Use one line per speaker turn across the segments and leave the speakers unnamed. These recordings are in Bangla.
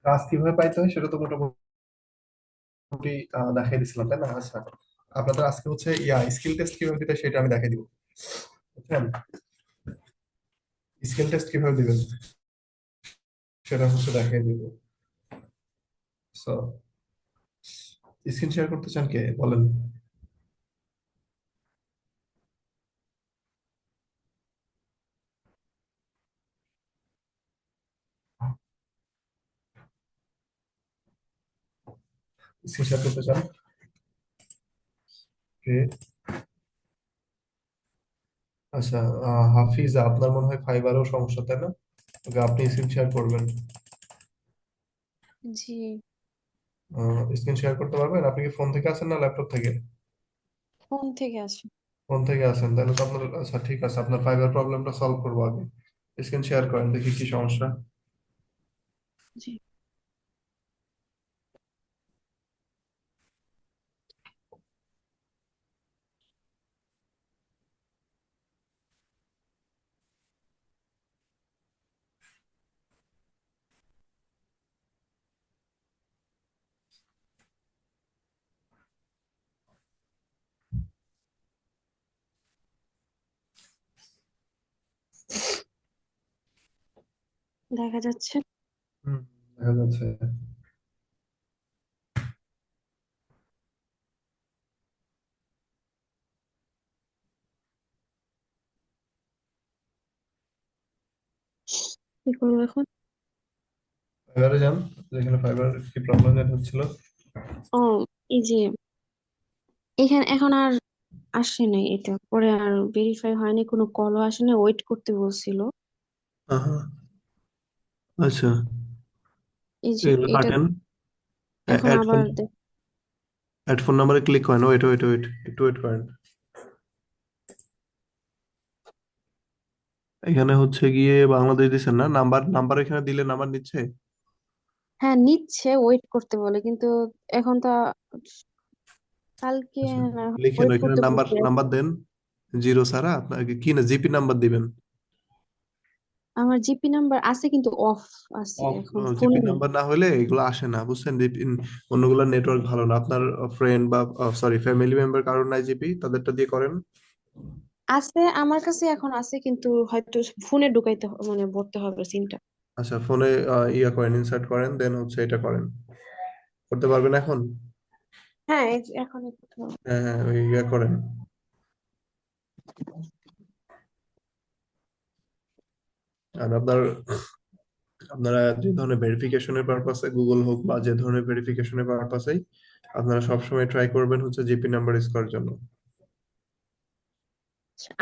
কাজ কিভাবে পাইতে হয় সেটা তো মোটামুটি দেখাই দিছিলাম, তাই না? আচ্ছা, আপনাদের আজকে হচ্ছে স্কিল টেস্ট কিভাবে দিতে হয় সেটা আমি দেখাই দিব, বুঝছেন? স্কিল টেস্ট কিভাবে দিবেন সেটা হচ্ছে দেখাই দিব। সো স্ক্রিন শেয়ার করতে চান, কে বলেন? স্ক্রিন শেয়ার করতে চান, কে? আচ্ছা, হাফিজ, আপনার মনে হয় ফাইবারও সমস্যা, তাই না? ওকে, আপনি স্ক্রিন শেয়ার করবেন।
জি।
স্ক্রিন শেয়ার করতে পারবেন? আপনি কি ফোন থেকে আছেন না ল্যাপটপ থেকে?
ফোন থেকে আসে।
ফোন থেকে আছেন, তাহলে তো আপনার, আচ্ছা ঠিক আছে, আপনার ফাইবার প্রবলেমটা সলভ করবো আগে। স্ক্রিন শেয়ার করেন, দেখি কি সমস্যা।
জি। দেখা যাচ্ছে।
হুম, দেখা যাচ্ছে।
কি করবো এখন?
ফাইবারে যান, যেখানে ফাইবার কি প্রবলেম হচ্ছিল।
ও, এই যে এখানে এখন আর আসে নাই, এটা পরে আর ভেরিফাই হয়নি, কোনো কলও আসে না, ওয়েট করতে বলছিল।
আহা, আচ্ছা,
এই যে
এগুলো
এটা
কাটেন।
এখন
অ্যাড ফোন,
আবার
অ্যাড ফোন নাম্বারে ক্লিক করেন। ওয়েট ওয়েট ওয়েট, একটু ওয়েট করেন। এখানে হচ্ছে গিয়ে বাংলাদেশ দিচ্ছেন না, নাম্বার নাম্বার এখানে দিলে নাম্বার নিচ্ছে।
হ্যাঁ নিচ্ছে, ওয়েট করতে বলে, কিন্তু এখন তা কালকে
আচ্ছা,
না
লিখেন
ওয়েট
ওইখানে
করতে
নাম্বার,
বলছে।
নাম্বার দেন। জিরো ছাড়া আপনাকে কি না জিপি নাম্বার দিবেন।
আমার জিপি নাম্বার আছে কিন্তু অফ আছে
অফ,
এখন
জিপি
ফোনে নেই।
নাম্বার না হলে এগুলো আসে না, বুঝছেন? অন্যগুলো নেটওয়ার্ক ভালো না। আপনার ফ্রেন্ড বা সরি ফ্যামিলি মেম্বার কারোর নাই জিপি, তাদেরটা দিয়ে করেন।
আছে, আমার কাছে এখন আছে, কিন্তু হয়তো ফোনে ঢুকাইতে মানে ভরতে হবে সিমটা।
আচ্ছা, ফোনে করেন, ইনসার্ট করেন, দেন হচ্ছে এটা করেন। করতে পারবেন এখন?
হ্যাঁ এই যে এখন একটু।
হ্যাঁ হ্যাঁ, ওই করেন। আর আপনারা যে ধরনের ভেরিফিকেশনের পারপাসে, গুগল হোক বা যে ধরনের ভেরিফিকেশনের পারপাসেই, আপনারা সবসময় ট্রাই করবেন হচ্ছে জিপি নাম্বার ইউজ করার জন্য।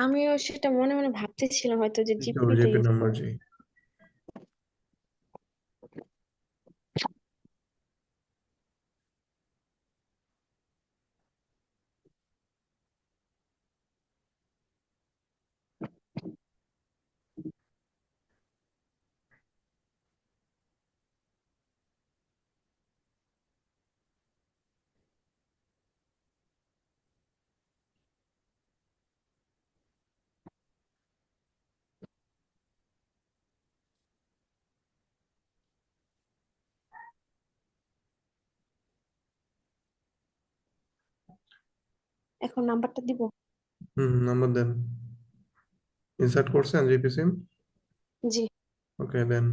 আমিও সেটা মনে মনে ভাবতেছিলাম হয়তো যে জিপিটা
জিপি
ইউজ
নাম্বার,
করবো।
জি।
এখন নাম্বারটা দিব।
হুম, নাম্বার দেন। ইনসার্ট করছেন জিপি সিম?
জি।
ওকে, দেন।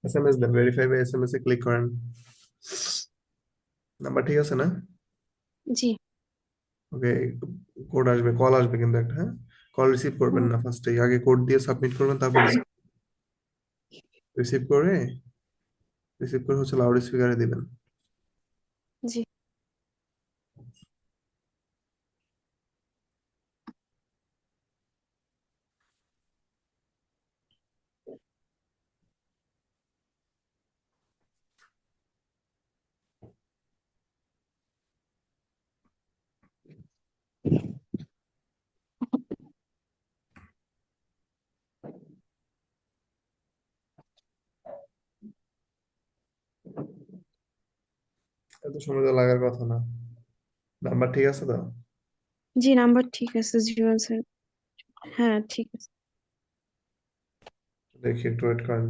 এসএমএস দেন, ভেরিফাই বাই এসএমএস এ ক্লিক করেন। নাম্বার ঠিক আছে না?
জি।
ওকে, কোড আসবে, কল আসবে কিন্তু একটা, হ্যাঁ? কল রিসিভ করবেন
হুম,
না, ফার্স্টে আগে কোড দিয়ে সাবমিট করবেন, তারপর রিসিভ। রিসিভ করে, রিসিভ করে হচ্ছে লাউড স্পিকারে দিবেন।
জি।
এত সময় তো লাগার কথা না। নাম্বার ঠিক আছে তো?
জি, নাম্বার ঠিক আছে, 017। হ্যাঁ, ঠিক আছে।
দেখি, একটু ওয়েট করেন।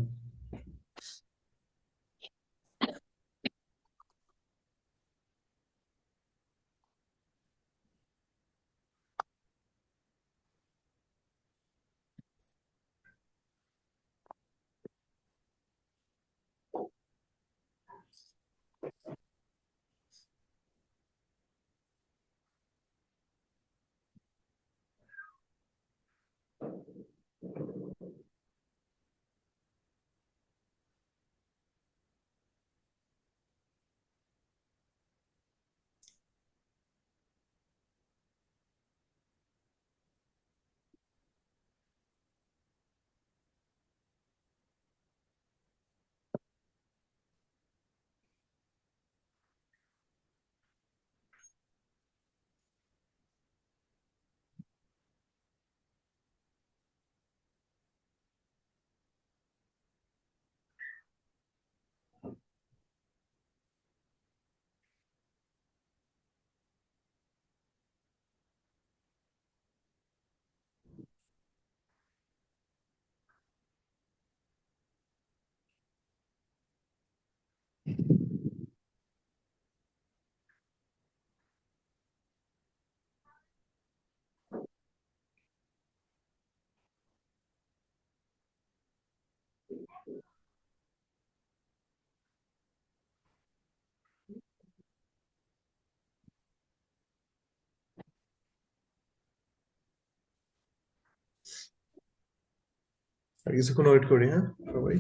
আর কিছুক্ষণ ওয়েট করি, হ্যাঁ সবাই।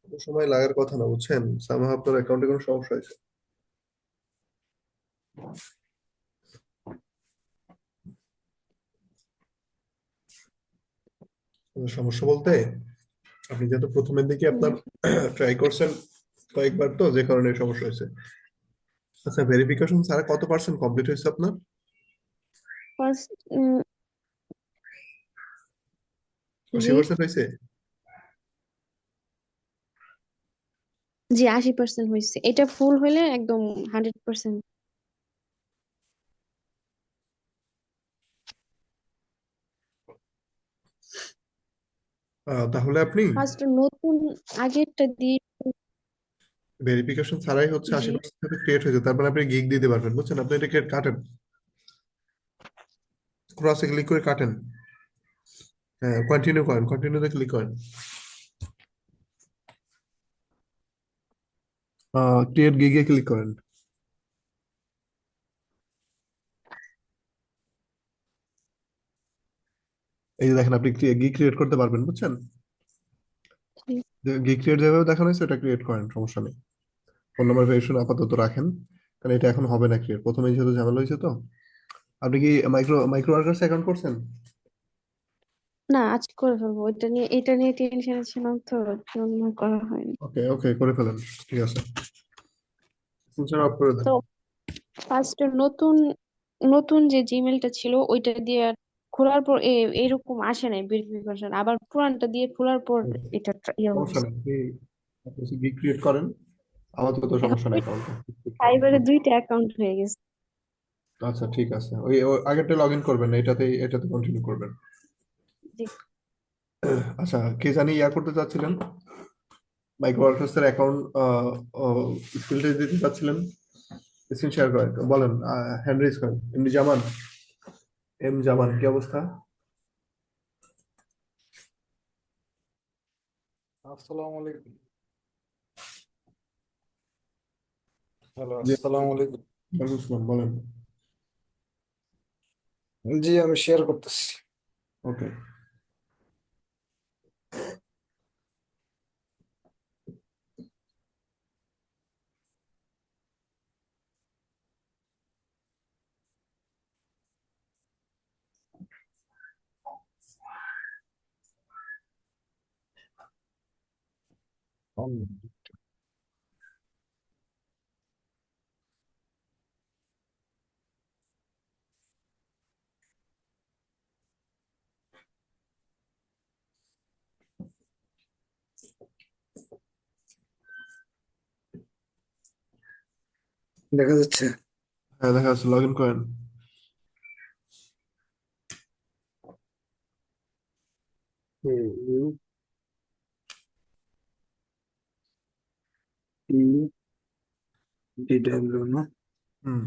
এত সময় লাগার কথা না, বুঝছেন? সামহাও আপনার অ্যাকাউন্টে কোনো সমস্যা হয়েছে। সমস্যা বলতে আপনি যেহেতু প্রথমের দিকে আপনার ট্রাই করছেন কয়েকবার, তো যে কারণে এই সমস্যা হয়েছে। আচ্ছা, ভেরিফিকেশন ছাড়া কত পার্সেন্ট কমপ্লিট হয়েছে আপনার?
ফার্স্ট,
80%
জি,
হয়েছে?
জি 80% হয়েছে, এটা ফুল হইলে একদম 100%।
তাহলে আপনি
ফার্স্ট নতুন আগেরটা দিয়ে।
ভেরিফিকেশন ছাড়াই হচ্ছে
জি,
80% ক্রিয়েট হয়েছে, তারপরে আপনি গিগ দিতে পারবেন, বুঝছেন? আপনি এটাকে কাটেন, ক্রসে ক্লিক করে কাটেন। হ্যাঁ, কন্টিনিউ করেন, কন্টিনিউতে ক্লিক করেন, ক্রিয়েট গিগে ক্লিক করেন। এই যে দেখেন, আপনি গিগ ক্রিয়েট করতে পারবেন, বুঝছেন?
জি।
গিগ ক্রিয়েট যেভাবে দেখানো হয়েছে এটা ক্রিয়েট করেন, সমস্যা নেই। ফোন নাম্বার ভেরিফিকেশন আপাতত রাখেন, কারণ এটা এখন হবে না ক্রিয়েট, প্রথমে যেহেতু ঝামেলা হয়েছে। তো আপনি কি মাইক্রো মাইক্রো ওয়ার্কার্স অ্যাকাউন্ট করছেন?
না, আজ করে ফেলবো, এটা নিয়ে টেনশনে ছিলাম তো, জন্য করা হয়নি।
ওকে ওকে, করে ফেলেন, ঠিক আছে। স্ক্রিনশট অফ করে দেন।
তো ফার্স্টে নতুন নতুন যে জিমেলটা ছিল ওইটা দিয়ে খোলার পর এরকম আসে নাই ভেরিফিকেশন, আবার পুরানটা দিয়ে খোলার পর এটা ইয়ে
সমস্যা
হয়েছে।
নেই, আপনি গিগ ক্রিয়েট করেন, আপাতত
এখন
সমস্যা নেই অ্যাকাউন্টে।
ফাইবারে দুইটা অ্যাকাউন্ট হয়ে গেছে।
আচ্ছা ঠিক আছে, ওই আগেরটা লগ ইন করবেন না, এটাতে কন্টিনিউ করবেন।
জি।
আচ্ছা, কে জানি ইয়া করতে চাচ্ছিলেন, মাইক্রো ওয়ার্কার্স এর অ্যাকাউন্ট স্ক্রিন দিতে চাচ্ছিলেন। স্ক্রিন শেয়ার করেন, বলেন, হ্যান্ড রেজ করেন। এমনি জামান, এম জামান, কি অবস্থা?
আসসালামু আলাইকুম। হ্যালো,
জি,
আসসালামু আলাইকুম।
ওয়ালাইকুম আসসালাম, বলেন।
জি, আমি শেয়ার করতেছি।
ওকে।
দেখা যাচ্ছে।
হ্যাঁ, দেখা যাচ্ছে, লগ ইন করেন।
ইউ টি ডিডব্লিউ না?
হুম।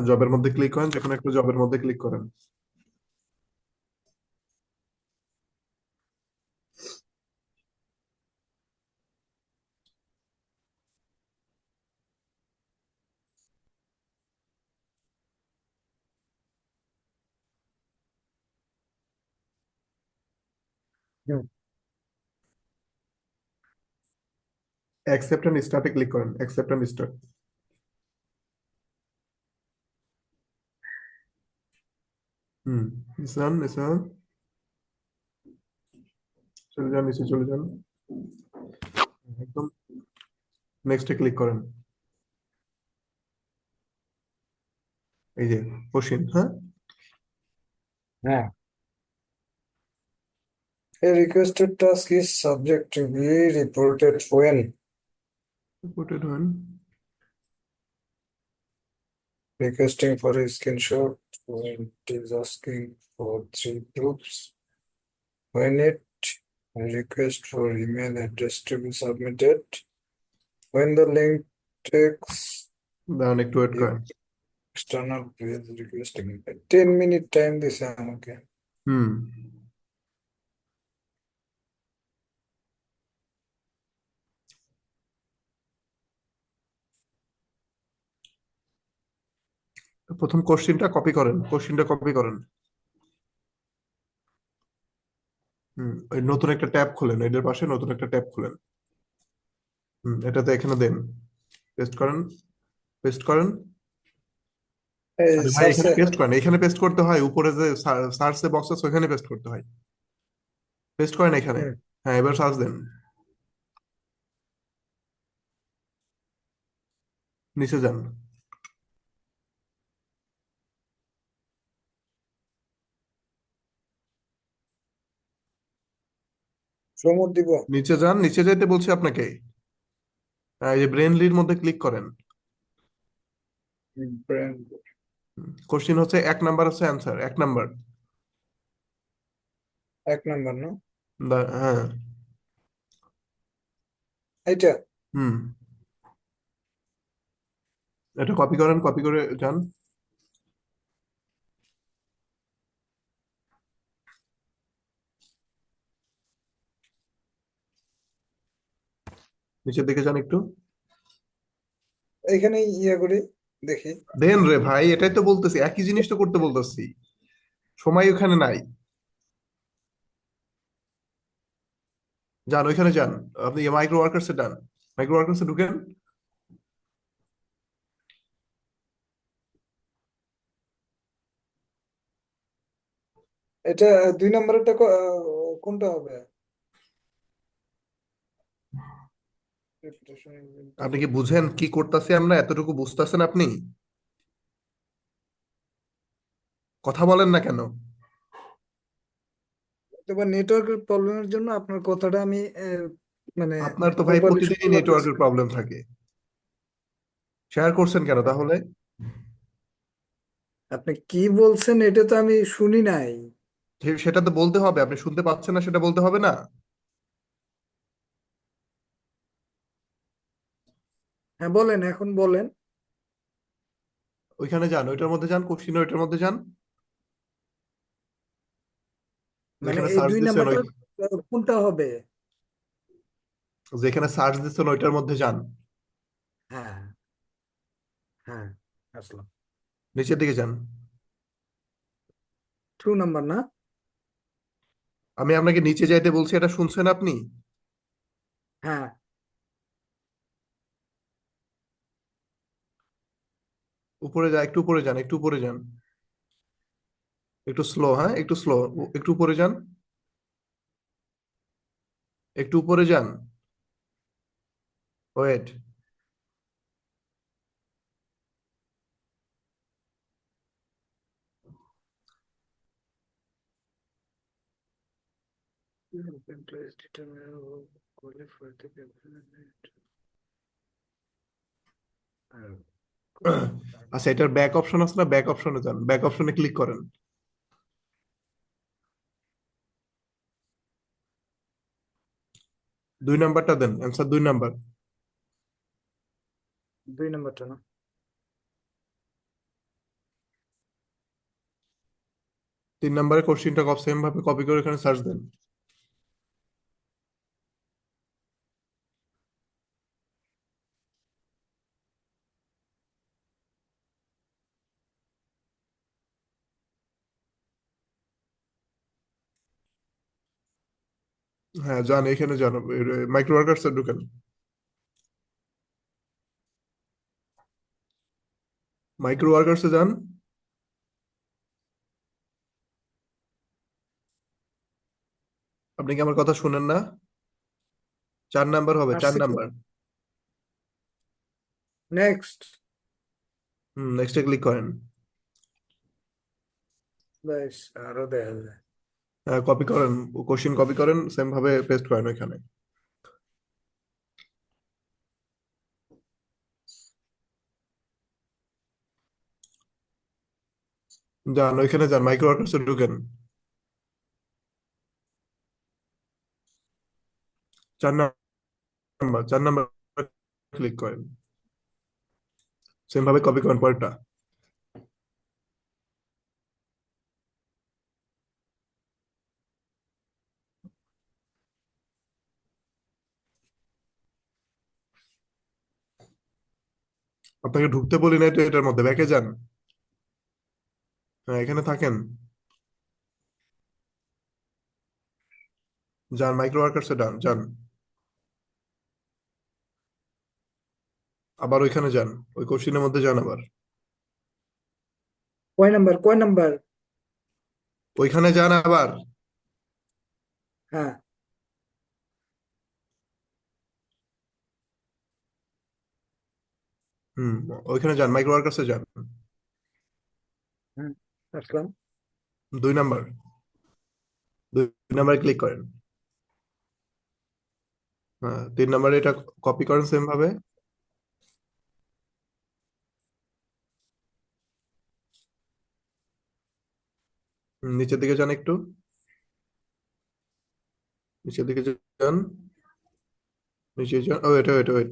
জবের মধ্যে ক্লিক করেন, যে কোনো একটা জবের মধ্যে ক্লিক করেন। অ্যাকসেপ্ট এন্ড স্টার্টে ক্লিক করেন, অ্যাকসেপ্ট এন্ড স্টার্ট। হুম, নিসান নিসান, চলে যান, নিচে চলে যান, একদম নেক্সটে ক্লিক করেন। এই যে কোশ্চিন, হ্যাঁ।
হ্যাঁ, a requested task is subject to be reported when
reported হন।
requesting for a screenshot, when it is asking for three proofs, when it request for email address to be submitted, when the link takes
দাঁড়ান, একটু ওয়েট
you
করেন।
external page requesting 10 minute time দিছে আমাকে।
হুম, প্রথম কোশ্চিনটা কপি করেন। ওই নতুন একটা ট্যাব খোলেন, এটার পাশে নতুন একটা ট্যাব খোলেন। এটাতে এখানে দেন, পেস্ট করেন, পেস্ট করেন।
এই
আরে ভাই এখানে
সার্চে
পেস্ট করেন, এখানে পেস্ট করতে হয়, উপরে যে সার্চ বক্স আছে ওখানে পেস্ট করতে হয়। পেস্ট করেন এখানে। হ্যাঁ, এবার সার্চ দেন, নিচে যান।
প্রমোট দিব।
নিচে যান, নিচে যাইতে বলছি আপনাকে। এই যে ব্রেনলির মধ্যে ক্লিক করেন।
ব্র্যান্ড
কোশ্চিন হচ্ছে 1 নাম্বার, হচ্ছে অ্যান্সার 1 নাম্বার।
1 নম্বর না?
হ্যাঁ।
এইটা
হুম। এটা কপি করেন, কপি করে যান। নিচের দিকে যান একটু।
এখানে ইয়ে করি, দেখি।
দেন রে ভাই, এটাই তো বলতেছি, একই জিনিস তো করতে বলতেছি, সময় ওখানে নাই। যান ওইখানে যান, আপনি মাইক্রো ওয়ার্কার্সে যান, মাইক্রো ওয়ার্কার্সে ঢুকেন।
এটা 2 নম্বরেরটা কোনটা হবে?
আপনি কি বুঝেন কি করতেছি আমরা? এতটুকু বুঝতেছেন আপনি? কথা বলেন না কেন?
এবার নেটওয়ার্কের প্রবলেমের জন্য আপনার কথাটা আমি মানে
আপনার তো ভাই
প্রপারলি শুনতে
প্রতিদিনই
পারতেছি
নেটওয়ার্কের
না।
প্রবলেম থাকে। শেয়ার করছেন কেন তাহলে?
আপনি কি বলছেন এটা তো আমি শুনি নাই।
সেটা তো বলতে হবে, আপনি শুনতে পাচ্ছেন না সেটা বলতে হবে না?
হ্যাঁ বলেন, এখন বলেন।
ওইখানে যান, ওইটার মধ্যে যান, কোশ্চিন ওইটার মধ্যে যান,
মানে
যেখানে
এই
সার্চ
দুই
দিচ্ছেন ওই,
নাম্বারটা কোনটা হবে?
যেখানে সার্চ দিচ্ছেন ওইটার মধ্যে যান।
হ্যাঁ, হ্যাঁ, আসলাম।
নিচের দিকে যান।
2 নম্বর না?
আমি আপনাকে নিচে যাইতে বলছি, এটা শুনছেন আপনি?
হ্যাঁ।
উপরে যান, একটু উপরে যান, একটু উপরে যান। একটু স্লো, হ্যাঁ একটু স্লো। একটু উপরে যান, একটু উপরে যান। Wait.
Place determine who qualify the cabinet.
আচ্ছা, এটার ব্যাক অপশন আছে না? ব্যাক অপশনে যান, ব্যাক অপশনে ক্লিক করেন। 2 নাম্বারটা দেন, অ্যান্সার 2 নাম্বার।
2 নম্বরটা না?
3 নাম্বারের কোশ্চিনটা সেম ভাবে কপি করে এখানে সার্চ দেন। হ্যাঁ যান, এখানে যান, মাইক্রো ওয়ার্কার্সে ঢুকেন। মাইক্রো ওয়ার্কার্সে যান। আপনি কি আমার কথা শুনেন না? 4 নাম্বার হবে, চার
আসছে তো।
Number
next.
নেক্সটে ক্লিক করেন।
বেশ, আরো দেখা যায়।
কপি করেন, কোশ্চিন কপি করেন, সেম ভাবে পেস্ট করেন ওইখানে। যান ওইখানে যান, মাইক্রো ওয়ার্কার্সে ঢুকেন। 4 নাম্বার, 4 নাম্বার ক্লিক করেন, সেম ভাবে কপি করেন পরেরটা। আপনাকে ঢুকতে বলি নাই তো, এটার মধ্যে ব্যাকে যান। হ্যাঁ, এখানে থাকেন। যান মাইক্রো ওয়ার্কার্সে যান যান, আবার ওইখানে যান, ওই কোশ্চিনের মধ্যে যান আবার।
কয় নাম্বার?
ওইখানে যান আবার।
হ্যাঁ।
হুম, ওইখানে যান, মাইক্রো ওয়ার্কার্সে যান।
হুম, আসলাম।
2 নাম্বার, 2 নাম্বারে ক্লিক করেন। হ্যাঁ, 3 নাম্বারে এটা কপি করেন সেম ভাবে। নিচের দিকে যান একটু, নিচের দিকে যান, নিচে যান। ও এটা ওয়েট ওয়েট,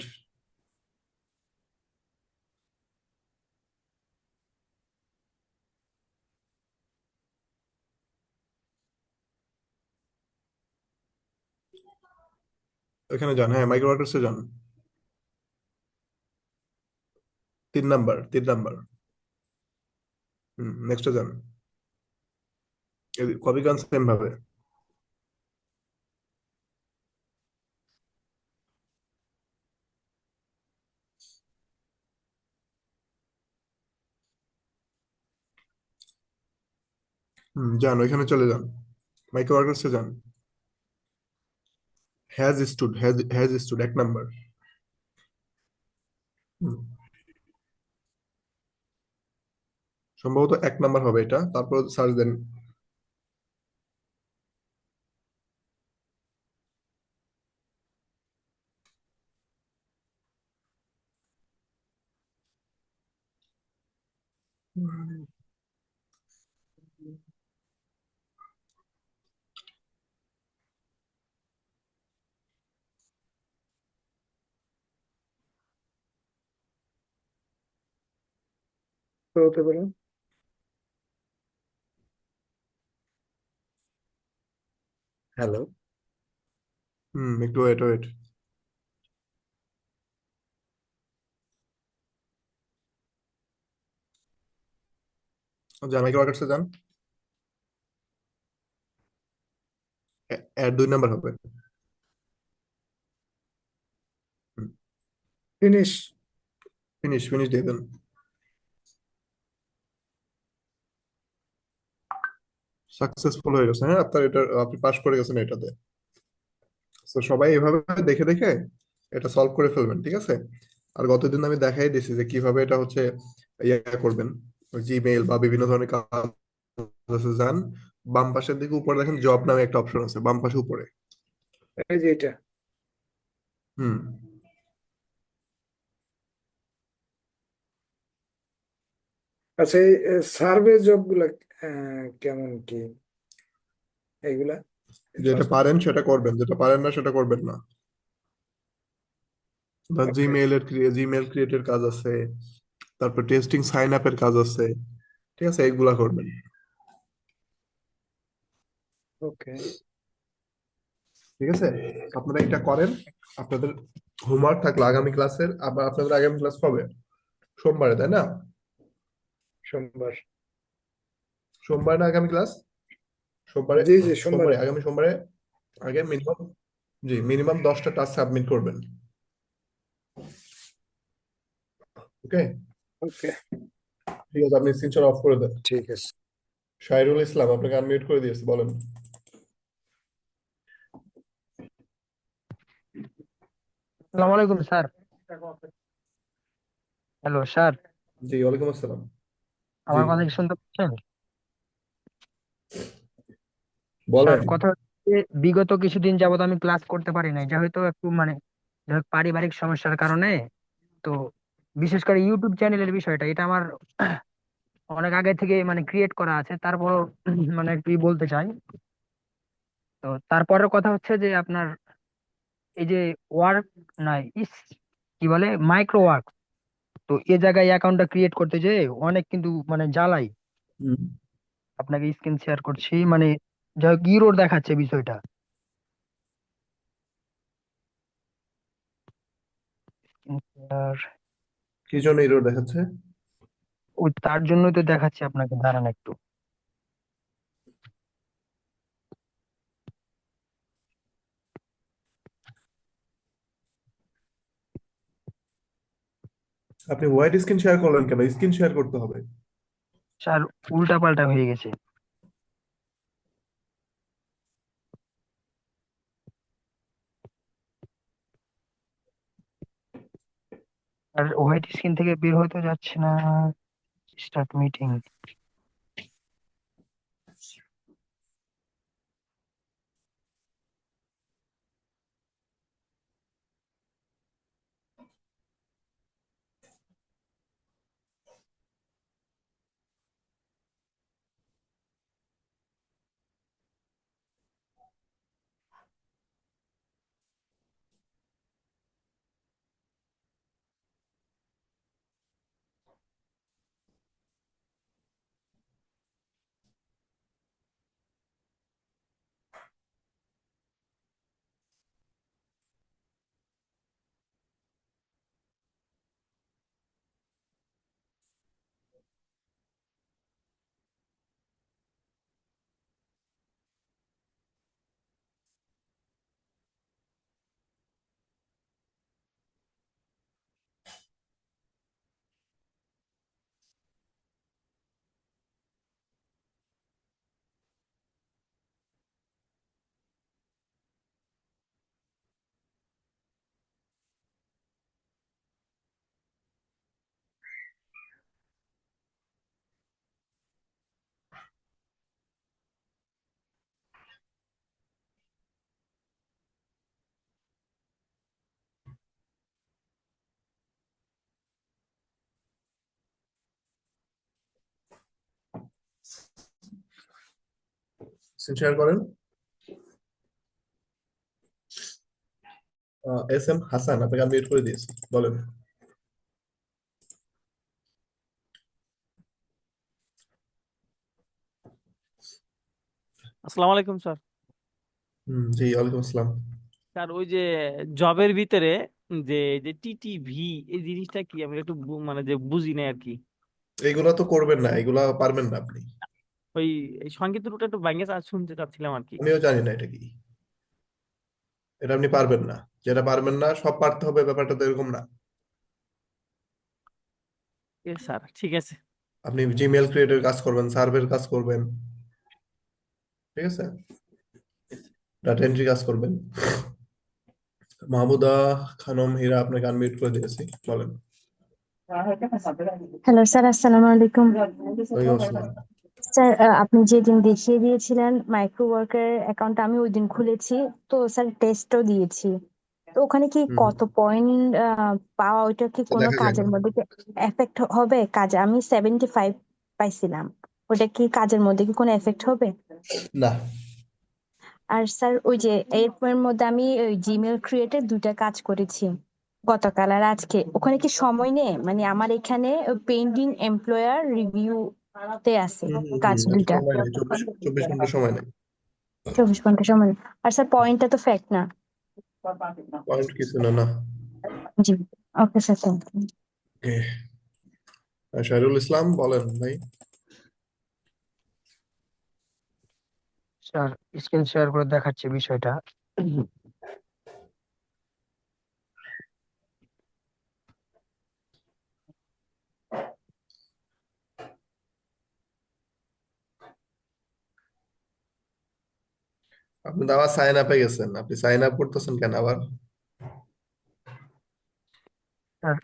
ওইখানে যান, হ্যাঁ মাইক্রো ওয়ার্কার্সে যান। 3 নাম্বার, 3 নাম্বার। নেক্সটে যান, কপি করেন সেম ভাবে। যান ওইখানে চলে যান, মাইক্রো ওয়ার্কার্সে যান। Has stood 1 number. সম্ভবত 1 নাম্বার হবে এটা, তারপর সার্চ দেন।
তো হতে পারে। হ্যালো।
একটু ওয়েট ওয়েট। যান মাইক্রো ওয়ার্কার্সে যান, এর 2 নাম্বার হবে।
ফিনিশ।
ফিনিশ ফিনিশ দিয়ে দেন। সাকসেসফুল হয়ে গেছে, হ্যাঁ আপনার এটা, আপনি পাস করে গেছেন এটাতে। তো সবাই এভাবে দেখে দেখে এটা সলভ করে ফেলবেন, ঠিক আছে? আর গতদিন আমি দেখাই দিয়েছি যে কিভাবে এটা হচ্ছে ইয়া করবেন, জিমেইল বা বিভিন্ন ধরনের কাজ আছে। যান বাম পাশের দিকে উপরে দেখেন জব নামে একটা অপশন আছে, বাম পাশে উপরে।
এই যে এটা।
হুম
আচ্ছা, এই সার্ভে জব গুলা কেমন কি এইগুলা?
যেটা পারেন সেটা করবেন, যেটা পারেন না সেটা করবেন না।
ওকে।
জিমেইল ক্রিয়েটের কাজ আছে, তারপর টেস্টিং সাইন আপের কাজ আছে, ঠিক আছে, এগুলা করবেন।
ওকে।
ঠিক আছে, আপনারা এটা করেন। আপনাদের হোমওয়ার্ক থাকলো আগামী ক্লাসের, আবার আপনাদের আগামী ক্লাস কবে? সোমবারে, তাই না?
সোমবার।
সোমবার না আগামী ক্লাস? সোমবারে।
জি জি,
সোমবারে,
সোমবারে।
আগামী সোমবারে আগে মিনিমাম, জি মিনিমাম 10টা টাস্ক সাবমিট করবেন। ওকে,
ওকে,
ঠিক আছে, আপনি স্ক্রিনশট অফ করে দেন।
ঠিক আছে।
শাহিরুল ইসলাম, আপনাকে আনমিউট করে দিয়েছে, বলেন।
আসসালামু আলাইকুম স্যার। হ্যালো স্যার,
জি ওয়ালাইকুম আসসালাম। জি
আমার কথা কি শুনতে পাচ্ছেন? স্যার,
বলেন।
কথা হচ্ছে বিগত কিছুদিন যাবত আমি ক্লাস করতে পারি নাই, যা হয়তো একটু মানে যাই হোক পারিবারিক সমস্যার কারণে। তো বিশেষ করে ইউটিউব চ্যানেলের বিষয়টা, এটা আমার অনেক আগে থেকে মানে ক্রিয়েট করা আছে, তারপর মানে একটু বলতে চাই। তো তারপরের কথা হচ্ছে যে আপনার এই যে ওয়ার্ক নাই ইস কি বলে মাইক্রো ওয়ার্ক, তো এ জায়গায় অ্যাকাউন্টটা ক্রিয়েট করতে যে অনেক কিন্তু মানে জ্বালাই।
হুম।
আপনাকে স্ক্রিন শেয়ার করছি, মানে যাই হোক ইরোর দেখাচ্ছে বিষয়টা। আর
কি জন্য এরর দেখাচ্ছে?
ওই তার জন্যই তো দেখাচ্ছি আপনাকে, দাঁড়ান একটু।
আপনি হোয়াইট স্ক্রিন শেয়ার করলেন কেন? স্ক্রিন শেয়ার করতে হবে।
স্যার উল্টা পাল্টা হয়ে গেছে। আর হোয়াইট স্ক্রিন থেকে বের হতে যাচ্ছে না। Start meeting.
স্ক্রিন শেয়ার করেন। এস এম হাসান, আপনাকে আমি মিউট করে দিয়েছি, বলেন।
আসসালামু আলাইকুম স্যার।
জি, ওয়ালাইকুম আসসালাম।
স্যার ওই যে জবের ভিতরে যে যে টিটিভি এই জিনিসটা কি আমি একটু মানে যে বুঝি না আর কি।
এইগুলা তো করবেন না, এগুলা পারবেন না আপনি।
ওই এই সংগীত রুটটা একটু ভাঙে শুনতে চাচ্ছিলাম আর কি।
আমিও জানি না এটা কি। এটা আপনি পারবেন না। যেটা পারবেন না সব পারতে হবে, ব্যাপারটা তো এরকম না।
স্যার ঠিক আছে।
আপনি জিমেল ক্রিয়েটের কাজ করবেন, সার্ভের কাজ করবেন, ঠিক আছে, ডাটা এন্ট্রি কাজ করবেন। মাহমুদা খানম হীরা, আপনাকে আনমিউট করে দিয়েছি, বলেন।
হ্যালো স্যার, আসসালামু আলাইকুম।
ওয়ালাইকুম আসসালাম।
স্যার, আপনি যেদিন দেখিয়ে দিয়েছিলেন মাইক্রো ওয়ার্কের অ্যাকাউন্ট আমি ওই দিন খুলেছি। তো স্যার টেস্টও দিয়েছি। তো ওখানে কি
হুম,
কত পয়েন্ট পাওয়া, ওইটা কি
তো
কোনো
দেখা যায় না।
কাজের মধ্যে এফেক্ট হবে? কাজ আমি 75 পাইছিলাম, ওটা কি কাজের মধ্যে কি কোনো এফেক্ট হবে?
না।
আর স্যার ওই যে এর মধ্যে আমি ওই জিমেল ক্রিয়েটের 2টা কাজ করেছি গতকাল আর আজকে। ওখানে কি সময় নেই? মানে আমার এখানে পেন্ডিং এমপ্লয়ার রিভিউ তে আছে কাজ
এত
2টা।
সময় নেই, 24 ঘন্টা সময় নেই।
24 ঘন্টা সময় নেই। আর স্যার পয়েন্টটা তো ফ্যাক্ট না।
পয়েন্ট কিছু না, না।
জি, okay sir, thank you.
Okay. Shahrul Islam, বলেন ভাই।
স্যার স্ক্রিন শেয়ার করে দেখাচ্ছে বিষয়টা।
আপনি তো আবার সাইন আপে গেছেন, আপনি সাইন আপ করতেছেন কেন আবার?
স্যার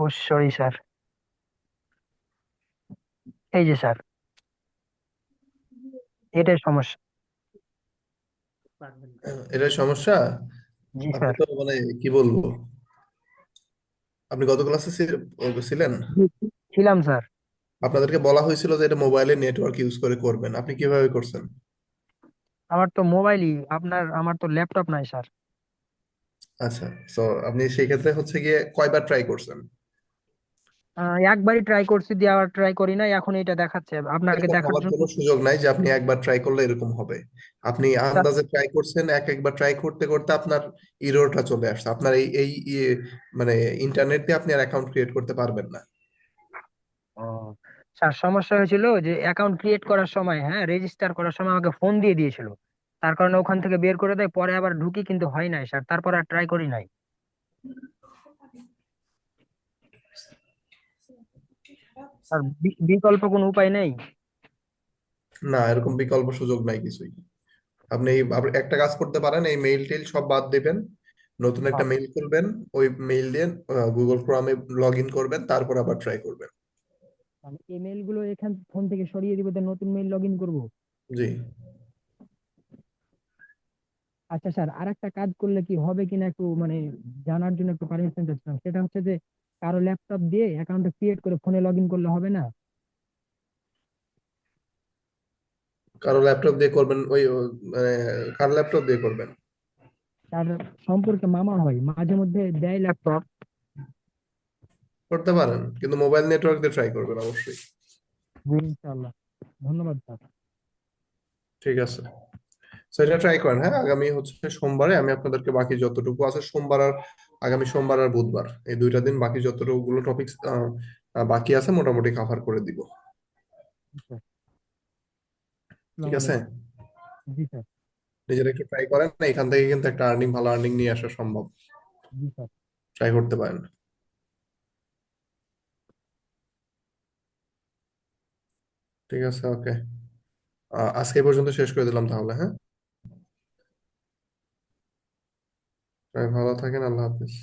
ও সরি স্যার, এই যে স্যার, এটাই সমস্যা।
এটাই সমস্যা।
জি
আপনি
স্যার।
তো মানে কি বলবো, আপনি গত ক্লাসে ছিলেন।
জি, ছিলাম স্যার।
আপনাদেরকে বলা হয়েছিল যে এটা মোবাইলে নেটওয়ার্ক ইউজ করে করবেন, আপনি কিভাবে করছেন?
আমার তো মোবাইলই, আমার তো ল্যাপটপ নাই স্যার।
আচ্ছা, তো আপনি সেই ক্ষেত্রে হচ্ছে গিয়ে কয়বার ট্রাই করছেন?
একবারই ট্রাই করছি, দিয়ে আবার ট্রাই করি না, এখন এটা দেখাচ্ছে আপনাকে
এরকম
দেখার
হওয়ার
জন্য।
কোনো সুযোগ নাই যে আপনি একবার ট্রাই করলে এরকম হবে। আপনি
স্যার,
আন্দাজে ট্রাই করছেন, একবার ট্রাই করতে করতে আপনার ইররটা চলে আসছে। আপনার এই এই মানে ইন্টারনেট দিয়ে আপনি আর অ্যাকাউন্ট ক্রিয়েট করতে পারবেন না।
ও স্যার, সমস্যা হয়েছিল যে অ্যাকাউন্ট ক্রিয়েট করার সময়, হ্যাঁ রেজিস্টার করার সময় আমাকে ফোন দিয়ে দিয়েছিল। তার কারণে ওখান থেকে বের করে দেয়, পরে আবার ঢুকি কিন্তু হয় নাই স্যার, তারপর আর ট্রাই করি নাই। আর বিকল্প কোনো উপায় নেই?
না, এরকম বিকল্প সুযোগ নাই কিছুই। আপনি একটা কাজ করতে পারেন, এই মেইল টেল সব বাদ দিবেন, নতুন একটা
হ্যাঁ,
মেইল খুলবেন, ওই মেইল দিয়ে গুগল ক্রোমে লগ ইন করবেন, তারপর আবার ট্রাই করবেন।
মানে ইমেল গুলো এখান ফোন থেকে সরিয়ে দিব, then নতুন মেইল লগ ইন করবো?
জি।
আচ্ছা স্যার, আর একটা কাজ করলে কি হবে কিনা একটু মানে জানার জন্য একটু পারমিশন চাচ্ছিলাম। সেটা হচ্ছে যে কারো ল্যাপটপ দিয়ে অ্যাকাউন্টটা ক্রিয়েট করে ফোনে লগ ইন করলে হবে না?
কারো ল্যাপটপ দিয়ে করবেন মানে কার ল্যাপটপ দিয়ে করবেন?
তার সম্পর্কে মামা হয়, মাঝে মধ্যে দেয় ল্যাপটপ।
করতে পারেন, কিন্তু মোবাইল নেটওয়ার্ক দিয়ে ট্রাই করবেন অবশ্যই।
ইনশাআল্লাহ। ধন্যবাদ স্যার।
ঠিক আছে, সেটা ট্রাই করেন। হ্যাঁ, আগামী হচ্ছে সোমবারে আমি আপনাদেরকে বাকি যতটুকু আছে, সোমবার আর আগামী সোমবার আর বুধবার, এই 2টা দিন বাকি যতটুকু গুলো টপিকস বাকি আছে মোটামুটি কভার করে দিব।
স্যার,
ঠিক
আসসালামু
আছে,
আলাইকুম। জি স্যার।
নিজেরা একটু ট্রাই করেন, এখান থেকে কিন্তু একটা ভালো আর্নিং নিয়ে আসা সম্ভব।
জি স্যার।
ট্রাই করতে পারেন। ঠিক আছে, ওকে, আজকে এই পর্যন্ত শেষ করে দিলাম তাহলে। হ্যাঁ, সবাই ভালো থাকেন, আল্লাহ হাফিজ।